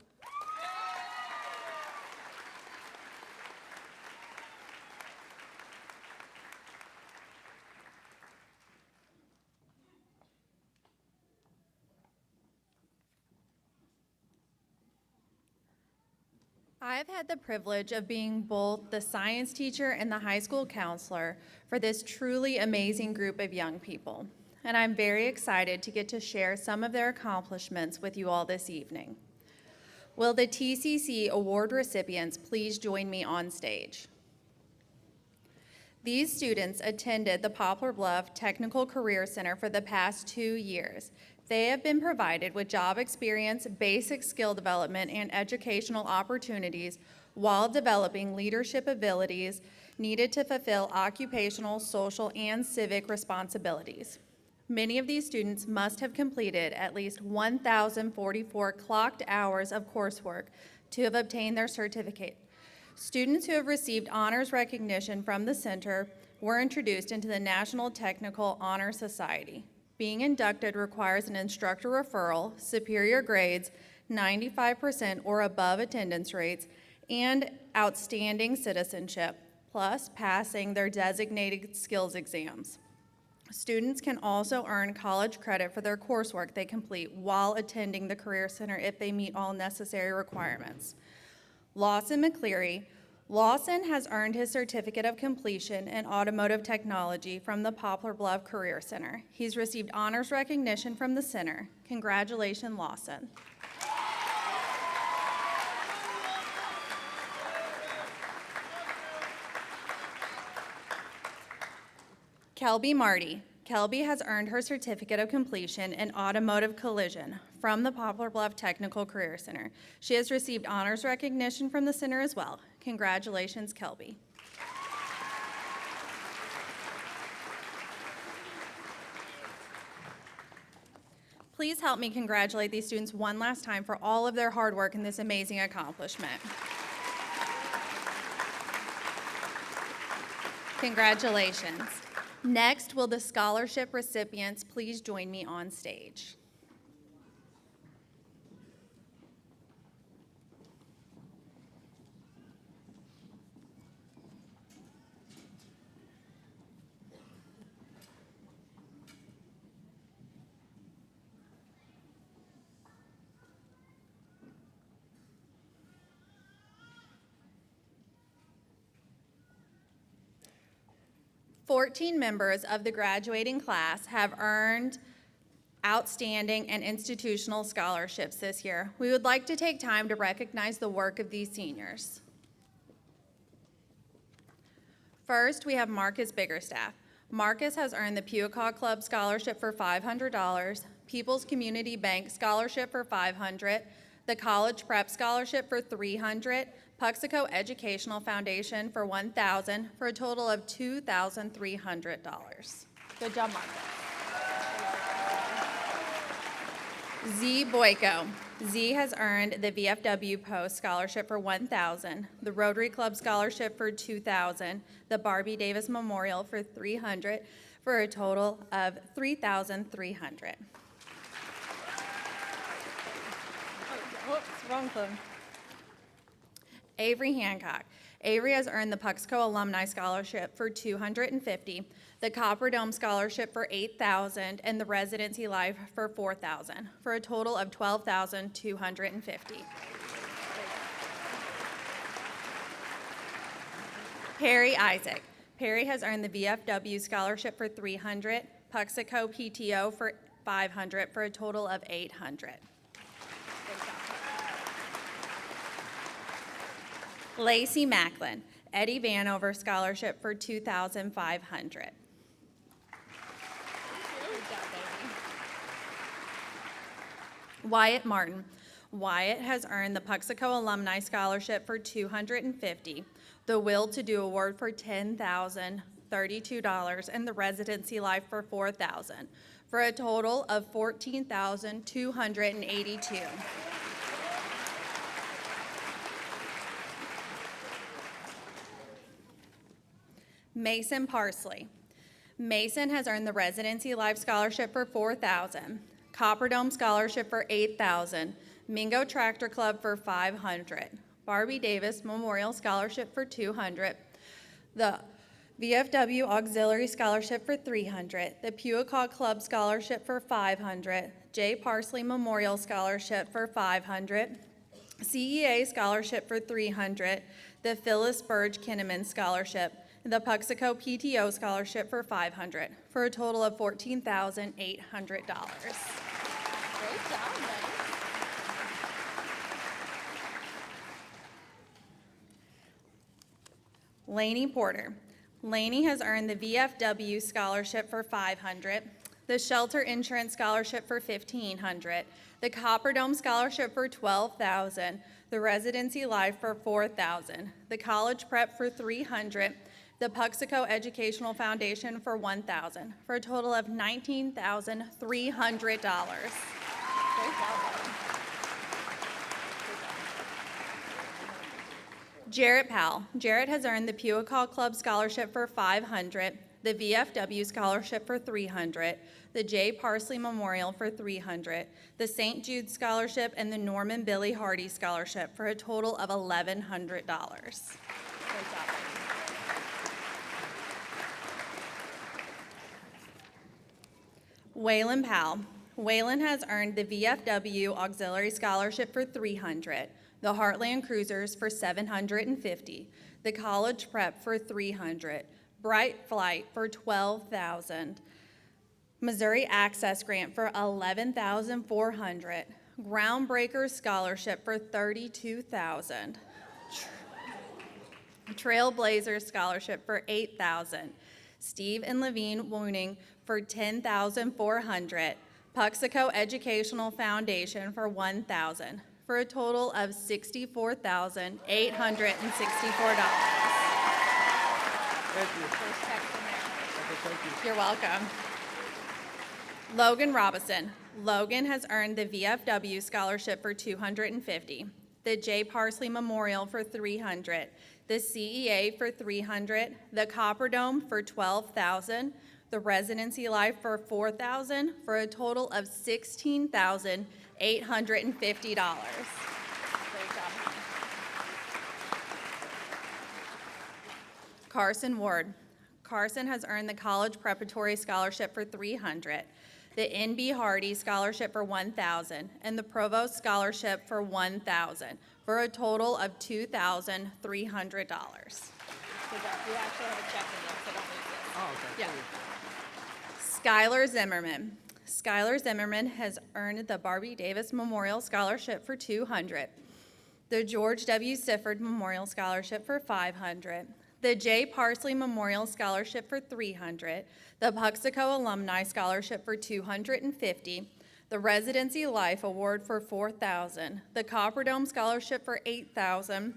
I have had the privilege of being both the science teacher and the high school counselor for this truly amazing group of young people, and I'm very excited to get to share some of their accomplishments with you all this evening. Will the TCC award recipients please join me on stage? These students attended the Poplar Bluff Technical Career Center for the past 2 years. They have been provided with job experience, basic skill development, and educational opportunities while developing leadership abilities needed to fulfill occupational, social, and civic responsibilities. Many of these students must have completed at least 1,044 clocked hours of coursework to have obtained their certificate. Students who have received honors recognition from the center were introduced into the National Technical Honor Society. Being inducted requires an instructor referral, superior grades, 95% or above attendance rates, and outstanding citizenship, plus passing their designated skills exams. Students can also earn college credit for their coursework they complete while attending the Career Center if they meet all necessary requirements. Lawson McCleary. Lawson has earned his certificate of completion in automotive technology from the Poplar Bluff Career Center. He's received honors recognition from the center. Congratulations, Lawson. Kelby Marty. Kelby has earned her certificate of completion in automotive collision from the Poplar Bluff Technical Career Center. She has received honors recognition from the center as well. Congratulations, Kelby. Please help me congratulate these students one last time for all of their hard work in this amazing accomplishment. Congratulations. Next, will the scholarship recipients please join me on stage? Fourteen members of the graduating class have earned outstanding and institutional scholarships this year. We would like to take time to recognize the work of these seniors. First, we have Marcus Biggerstaff. Marcus has earned the Puxico Club Scholarship for $500, People's Community Bank Scholarship for $500, the College Prep Scholarship for $300, Puxico Educational Foundation for $1,000, for a total of $2,300. Good job, Marcus. Z Boyko. Z has earned the VFW Post Scholarship for $1,000, the Rotary Club Scholarship for $2,000, the Barbie Davis Memorial for $300, for a total of $3,300. Whoops, wrong phone. Avery Hancock. Avery has earned the Puxico Alumni Scholarship for $250, the Copper Dome Scholarship for $8,000, and the Residency Life for $4,000, for a total of $12,250. Perry Isaac. Perry has earned the VFW Scholarship for $300, Puxico PTO for $500, for a total of $800. Lacey Macklin, Eddie Vanover Scholarship for $2,500. Wyatt Martin. Wyatt has earned the Puxico Alumni Scholarship for $250, the Will to Do Award for $10,032, and the Residency Life for $4,000, for a total of $14,282. Mason Parsley. Mason has earned the Residency Life Scholarship for $4,000, Copper Dome Scholarship for $8,000, Mingo Tractor Club for $500, Barbie Davis Memorial Scholarship for $200, the VFW Auxiliary Scholarship for $300, the Puxico Club Scholarship for $500, J. Parsley Memorial Scholarship for $500, CEA Scholarship for $300, the Phyllis Burge Kinnaman Scholarship, and the Puxico PTO Scholarship for $500, for a total of $14,800. Great job, buddy. Lainey Porter. Lainey has earned the VFW Scholarship for $500, the Shelter Insurance Scholarship for $1,500, the Copper Dome Scholarship for $12,000, the Residency Life for $4,000, the College Prep for $300, the Puxico Educational Foundation for $1,000, for a total of $19,300. Great job, buddy. Jarrett Powell. Jarrett has earned the Puxico Club Scholarship for $500, the VFW Scholarship for $300, the J. Parsley Memorial for $300, the St. Jude Scholarship, and the Norman Billy Hardy Scholarship, for a total of $1,100. Great job, buddy. Waylon Powell. Waylon has earned the VFW Auxiliary Scholarship for $300, the Heartland Cruisers for $750, the College Prep for $300, Bright Flight for $12,000, Missouri Access Grant for $11,400, Groundbreakers Scholarship for $32,000, Trailblazers Scholarship for $8,000, Steve and Levine Wooning for $10,400, Puxico Educational Foundation for $1,000, for a total of $64,864. You're welcome. Logan Robinson. Logan has earned the VFW Scholarship for $250, the J. Parsley Memorial for $300, the CEA for $300, the Copper Dome for $12,000, the Residency Life for $4,000, for a total of $16,850. Great job. Carson Ward. Carson has earned the College Preparatory Scholarship for $300, the NB Hardy Scholarship for $1,000, and the Provost Scholarship for $1,000, for a total of $2,300. Good job. We actually have a check in there, so don't lose this. Oh, okay. Yeah. Skylar Zimmerman. Skylar Zimmerman has earned the Barbie Davis Memorial Scholarship for $200, the George W. Sifford Memorial Scholarship for $500, the J. Parsley Memorial Scholarship for $300, the Puxico Alumni Scholarship for $250, the Residency Life Award for $4,000, the Copper Dome Scholarship for $8,000,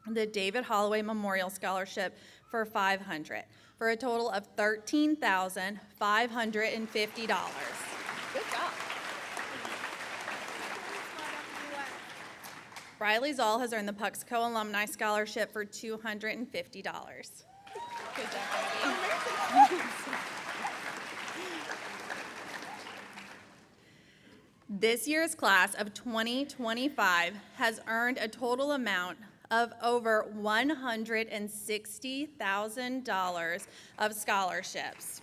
the David Holloway Memorial Scholarship for $500, for a total of $13,550. Good job. Riley Zoll has earned the Puxico Alumni Scholarship for $250. Good job, buddy. This year's class of 2025 has earned a total amount of over $160,000 of scholarships.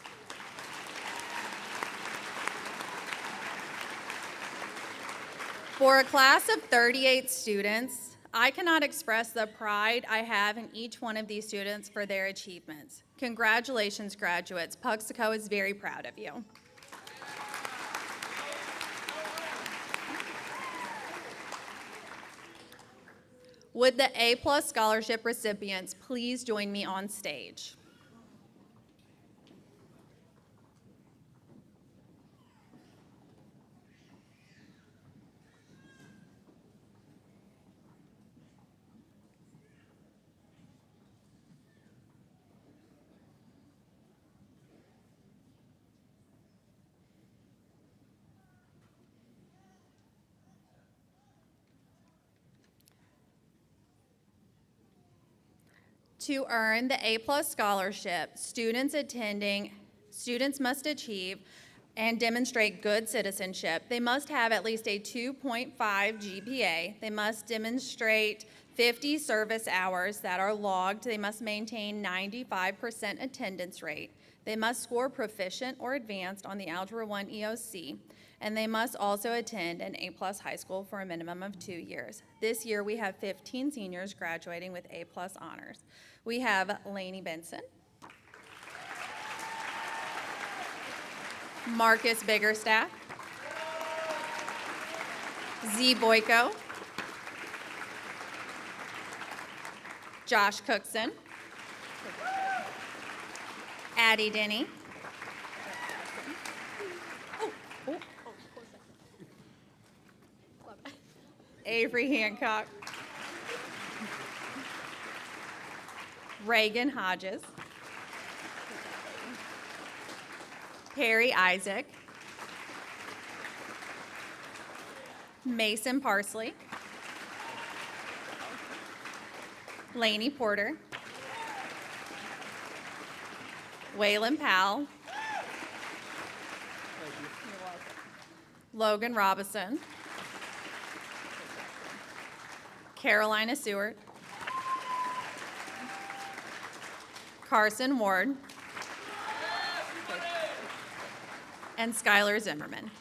For a class of 38 students, I cannot express the pride I have in each one of these students for their achievements. Congratulations, graduates. Puxico is very proud of you. Would the A+ scholarship recipients please join me on stage? To earn the A+ scholarship, students must achieve and demonstrate good citizenship. They must have at least a 2.5 GPA. They must demonstrate 50 service hours that are logged. They must maintain 95% attendance rate. They must score proficient or advanced on the Algebra 1 EOC, and they must also attend an A-plus high school for a minimum of 2 years. This year, we have 15 seniors graduating with A-plus honors. We have Lainey Benson, Marcus Biggerstaff, Z. Boyko, Josh Cookson, Addie Denny, Avery Hancock, Reagan Hodges, Perry Isaac, Mason Parsley, Lainey Porter, Waylon Powell, Logan Robinson, Carolina Seward, Carson Ward, and Skylar Zimmerman.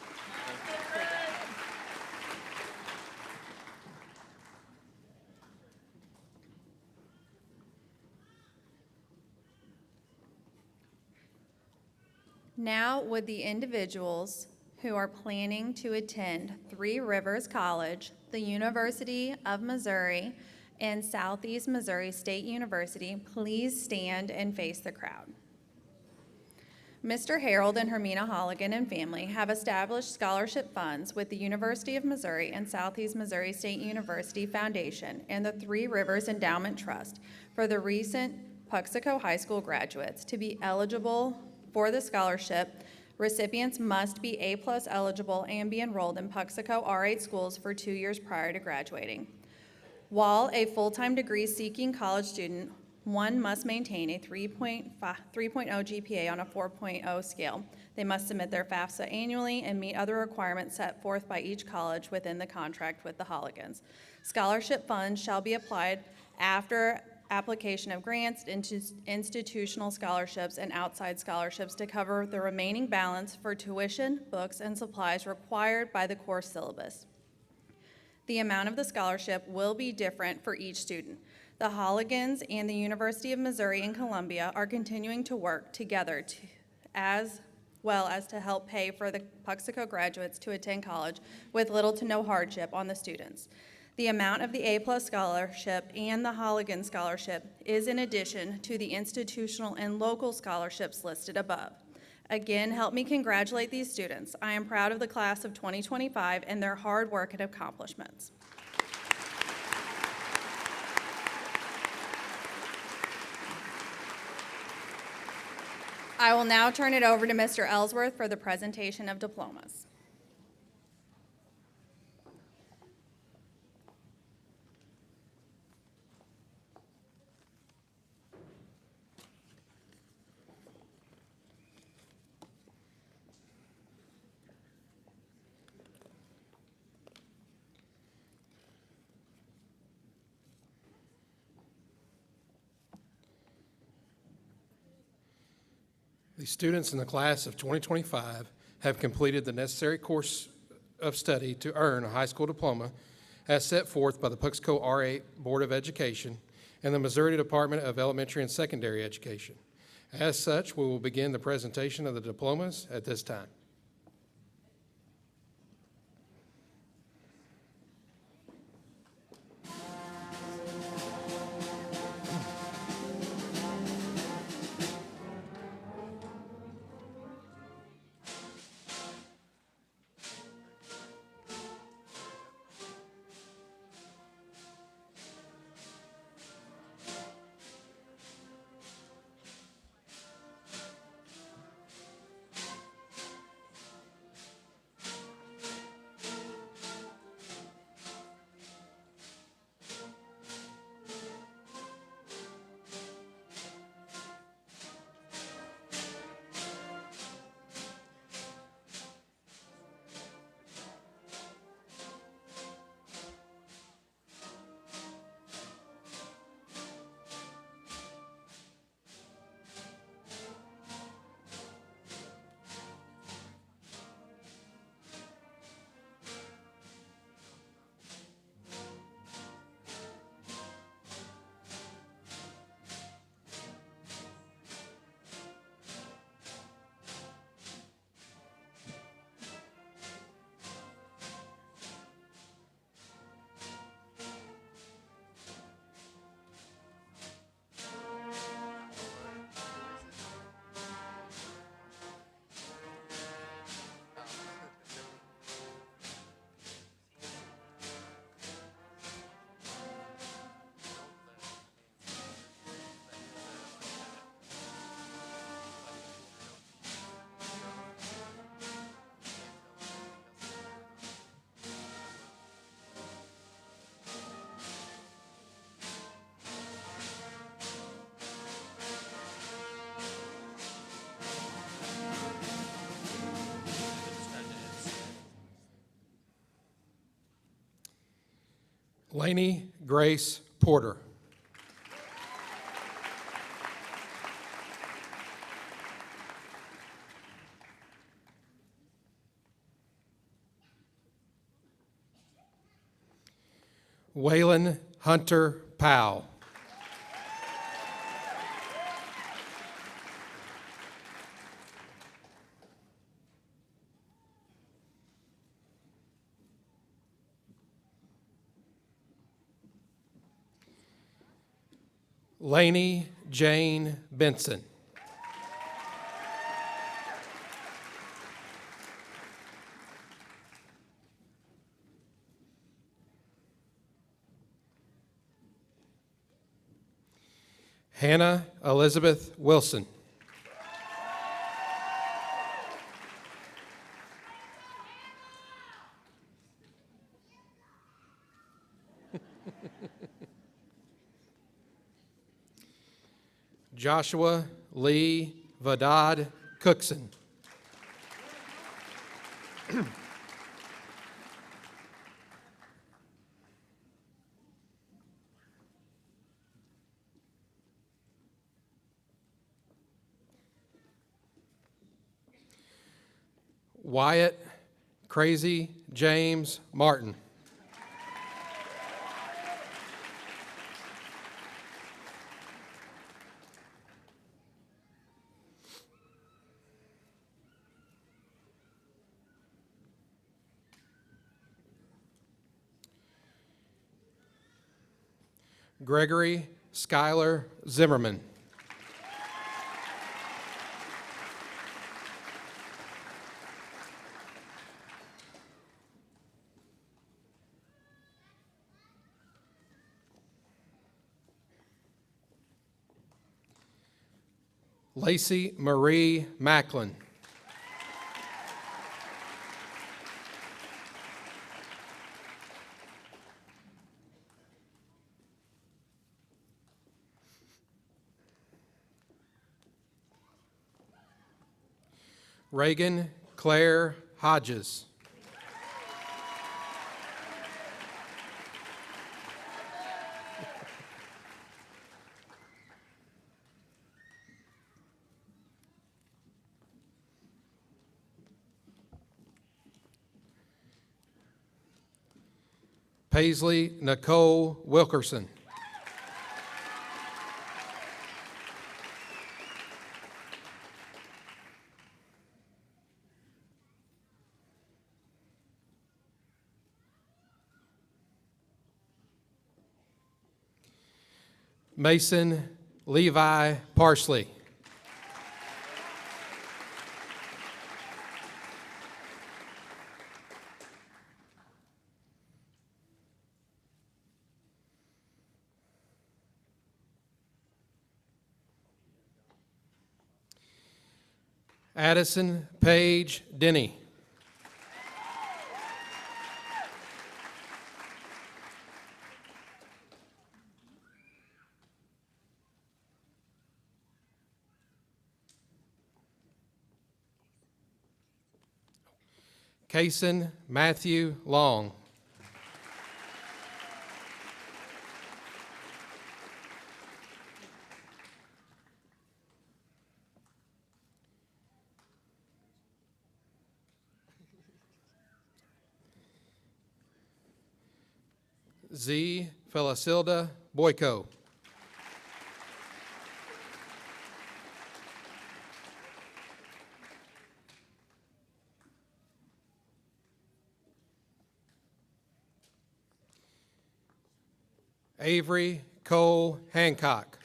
Now, would the individuals who are planning to attend Three Rivers College, the University of Missouri, and Southeast Missouri State University please stand and face the crowd? Mr. Harold and Hermina Holligan and family have established scholarship funds with the University of Missouri and Southeast Missouri State University Foundation and the Three Rivers Endowment Trust for the recent Puxico High School graduates. To be eligible for the scholarship, recipients must be A-plus eligible and be enrolled in Puxico R8 schools for 2 years prior to graduating. While a full-time degree-seeking college student, one must maintain a 3.0 GPA on a 4.0 scale. They must submit their FAFSA annually and meet other requirements set forth by each college within the contract with the Holligans. Scholarship funds shall be applied after application of grants, institutional scholarships, and outside scholarships to cover the remaining balance for tuition, books, and supplies required by the course syllabus. The amount of the scholarship will be different for each student. The Holligans and the University of Missouri in Columbia are continuing to work together as well as to help pay for the Puxico graduates to attend college with little to no hardship on the students. The amount of the A-plus scholarship and the Holligan scholarship is in addition to the institutional and local scholarships listed above. Again, help me congratulate these students. I am proud of the class of 2025 and their hard work and accomplishments. I will now turn it over to Mr. Ellsworth for the presentation of diplomas. The students in the class of 2025 have completed the necessary course of study to earn a high school diploma as set forth by the Puxico R8 Board of Education and the Missouri Department of Elementary and Secondary Education. As such, we will begin the presentation of the diplomas at this time. Lainey Grace Porter. Waylon Hunter Powell. Lainey Jane Benson. Hannah Elizabeth Wilson. Joshua Lee Vadad Cookson. Wyatt Crazy James Martin. Gregory Schuyler Zimmerman. Lacey Marie Macklin. Reagan Claire Hodges. Paisley Nicole Wilkerson. Mason Levi Parsley. Addison Page Denny. Kaysen Matthew Long. Z. Felicilda Boyko. Avery Cole Hancock.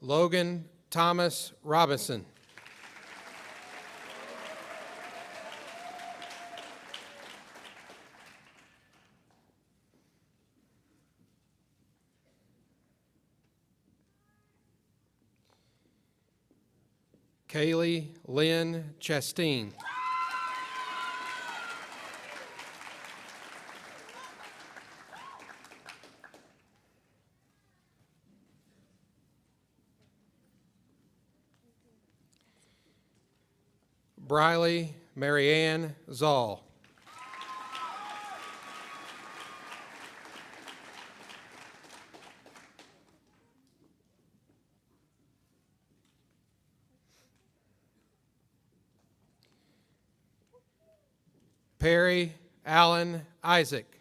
Logan Thomas Robinson. Kaylee Lynn Chasteen. Briley Marianne Zoll. Perry Allen Isaac.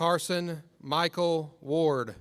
Carson Michael Ward.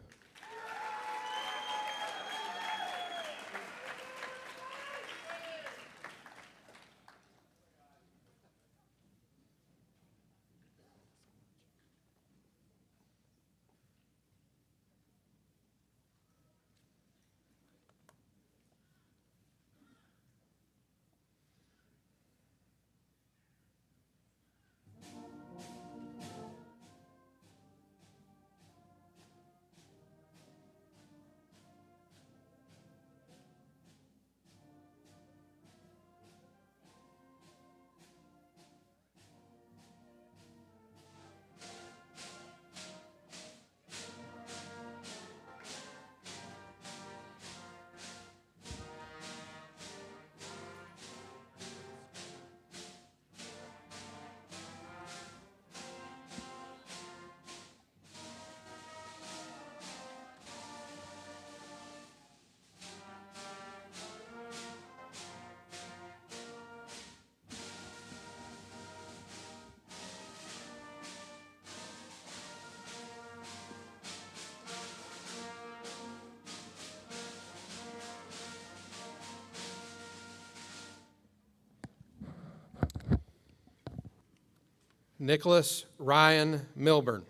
Nicholas Ryan Milburn.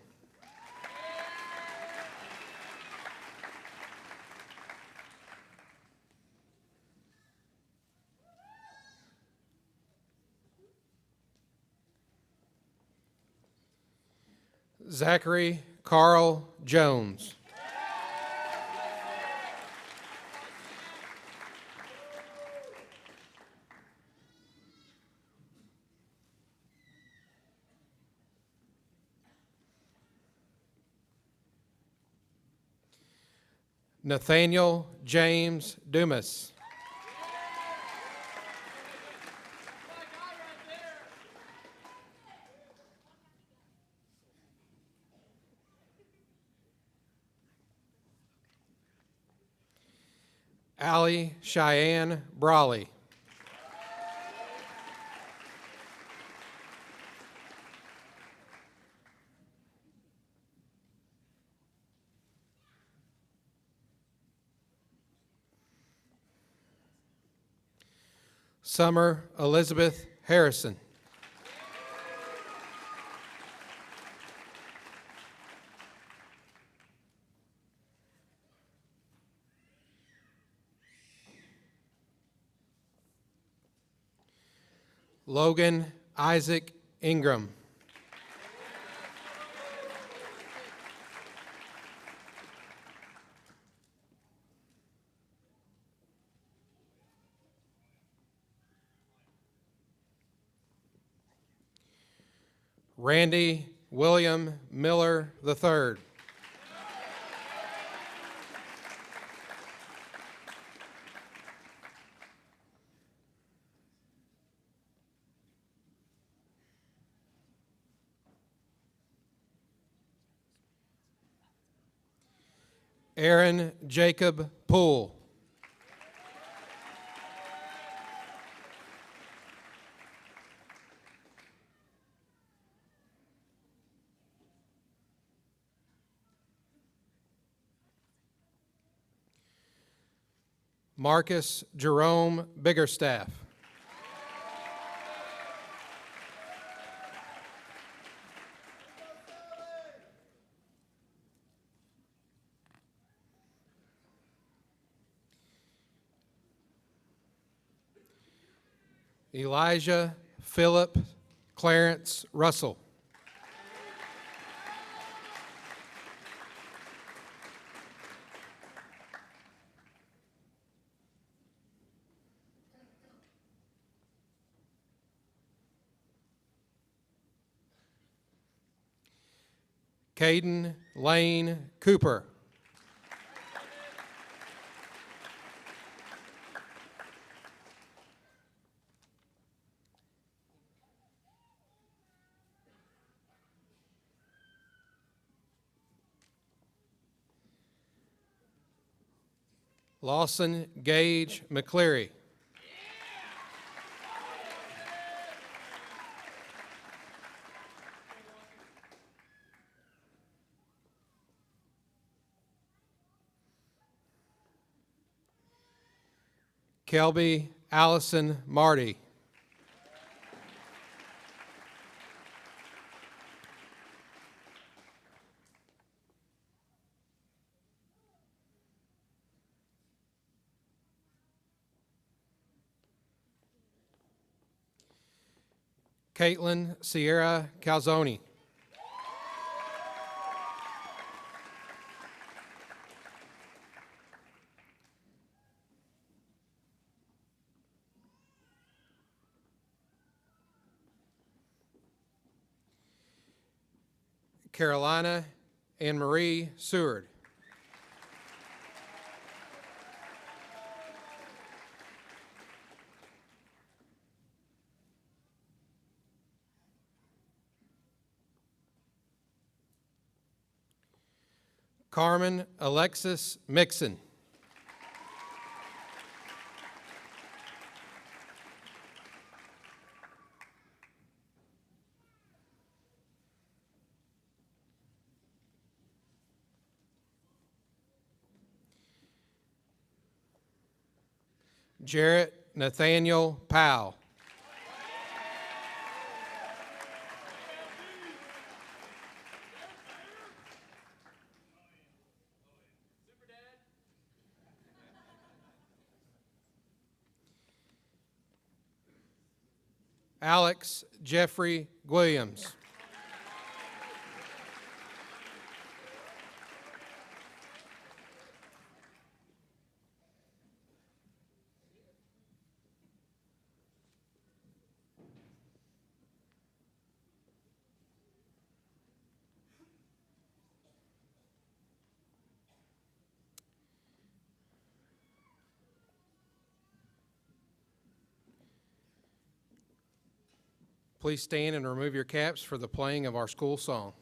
Zachary Carl Jones. Nathaniel James Dumas. Allie Cheyenne Brawley. Summer Elizabeth Harrison. Logan Isaac Ingram. Randy William Miller III. Aaron Jacob Poole. Marcus Jerome Biggerstaff. Elijah Philip Clarence Russell. Caden Lane Cooper. Lawson Gage McCleary. Kelby Allison Marty. Caitlin Sierra Calzoni. Carolina Anne Marie Seward. Carmen Alexis Mixon. Jarrett Nathaniel Powell. Alex Jeffrey Williams. Please stand and remove your caps for the playing of our school song.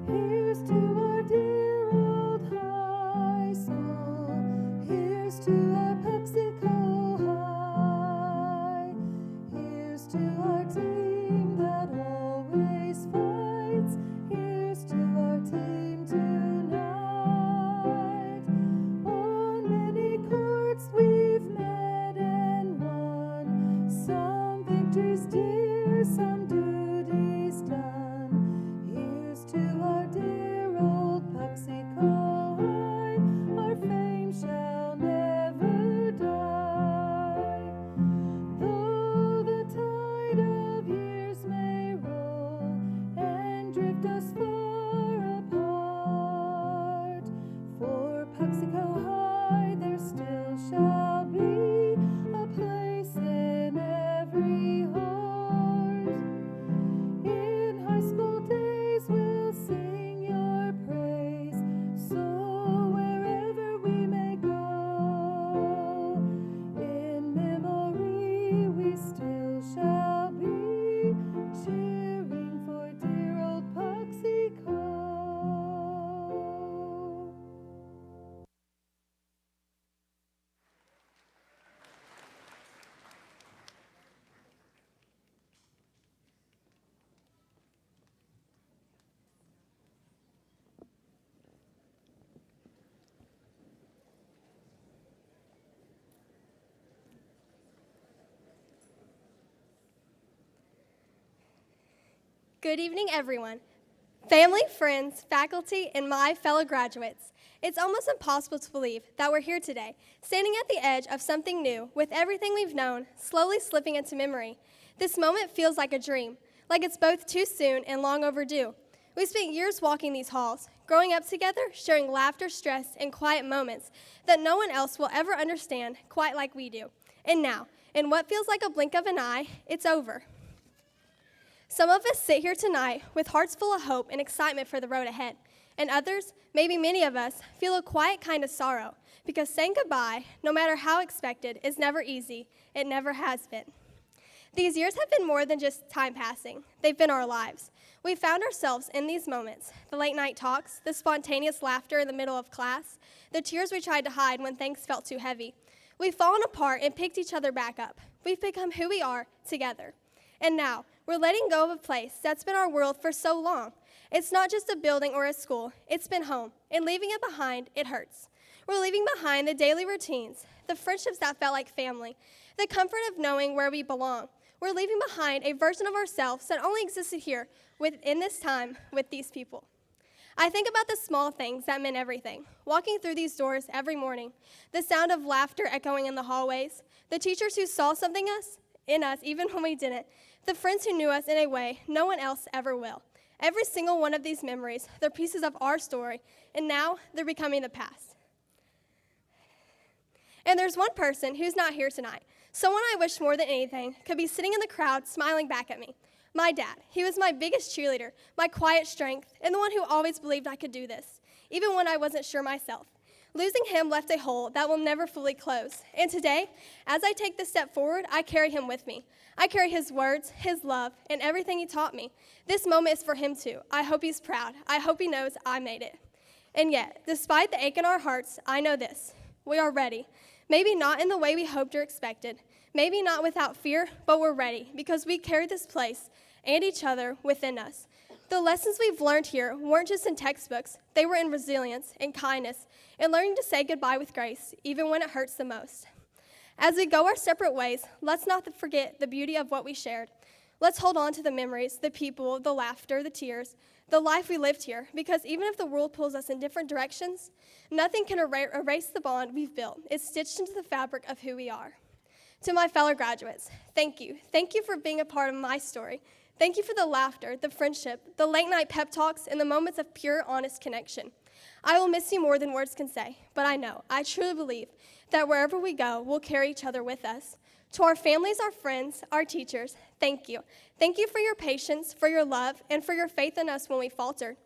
Here's to our dear old high school. Here's to our Puxico High. Here's to our team that always fights. Here's to our team tonight. On many courts we've met and won. Some victories dear, some duties done. Here's to our dear old Puxico High, our fame shall never die. Though the tide of years may roll and drift us far apart, for Puxico High there still shall be a place in every heart. In high school days we'll sing your praise, so wherever we may go, in memory we still shall be, cheering for dear old Puxico. Good evening, everyone. Family, friends, faculty, and my fellow graduates, it's almost impossible to believe that we're here today, standing at the edge of something new, with everything we've known slowly slipping into memory. This moment feels like a dream, like it's both too soon and long overdue. We spent years walking these halls, growing up together, sharing laughter, stress, and quiet moments that no one else will ever understand quite like we do. And now, in what feels like a blink of an eye, it's over. Some of us sit here tonight with hearts full of hope and excitement for the road ahead, and others, maybe many of us, feel a quiet kind of sorrow because saying goodbye, no matter how expected, is never easy. It never has been. These years have been more than just time passing. They've been our lives. We found ourselves in these moments, the late night talks, the spontaneous laughter in the middle of class, the tears we tried to hide when things felt too heavy. We've fallen apart and picked each other back up. We've become who we are together. And now, we're letting go of a place that's been our world for so long. It's not just a building or a school, it's been home. And leaving it behind, it hurts. We're leaving behind the daily routines, the friendships that felt like family, the comfort of knowing where we belong. We're leaving behind a version of ourselves that only existed here in this time with these people. I think about the small things that meant everything. Walking through these doors every morning, the sound of laughter echoing in the hallways, the teachers who saw something in us even when we didn't, the friends who knew us in a way no one else ever will. Every single one of these memories, they're pieces of our story, and now they're becoming the past. And there's one person who's not here tonight, someone I wish more than anything could be sitting in the crowd smiling back at me. My dad. He was my biggest cheerleader, my quiet strength, and the one who always believed I could do this, even when I wasn't sure myself. Losing him left a hole that will never fully close. And today, as I take this step forward, I carry him with me. I carry his words, his love, and everything he taught me. This moment is for him too. I hope he's proud. I hope he knows I made it. And yet, despite the ache in our hearts, I know this. We are ready. Maybe not in the way we hoped or expected. Maybe not without fear, but we're ready because we carry this place and each other within us. The lessons we've learned here weren't just in textbooks. They were in resilience and kindness and learning to say goodbye with grace, even when it hurts the most. As we go our separate ways, let's not forget the beauty of what we shared. Let's hold on to the memories, the people, the laughter, the tears, the life we lived here, because even if the world pulls us in different directions, nothing can erase the bond we've built. It's stitched into the fabric of who we are. To my fellow graduates, thank you. Thank you for being a part of my story. Thank you for the laughter, the friendship, the late-night pep talks, and the moments of pure, honest connection. I will miss you more than words can say, but I truly believe that wherever we go, we'll carry each other with us. To our families, our friends, our teachers, thank you. Thank you for your patience, for your love, and for your faith in us when we falter.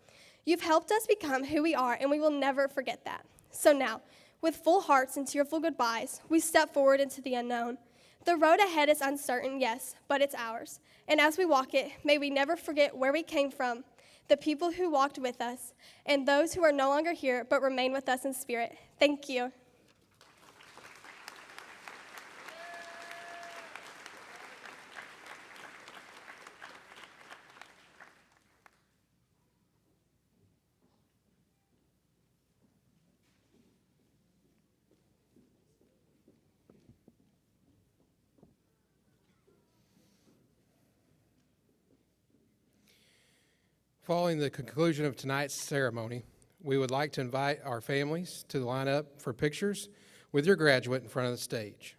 You've helped us become who we are, and we will never forget that. So now, with full hearts and tearful goodbyes, we step forward into the unknown. The road ahead is uncertain, yes, but it's ours. And as we walk it, may we never forget where we came from, the people who walked with us, and those who are no longer here but remain with us in spirit. Thank you. Following the conclusion of tonight's ceremony, we would like to invite our families to line up for pictures with your graduate in front of the stage.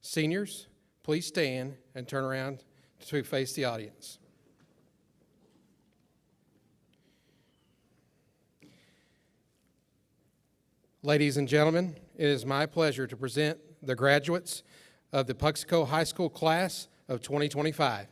Seniors, please stand and turn around to face the audience. Ladies and gentlemen, it is my pleasure to present the graduates of the Puxico High School class of 2025.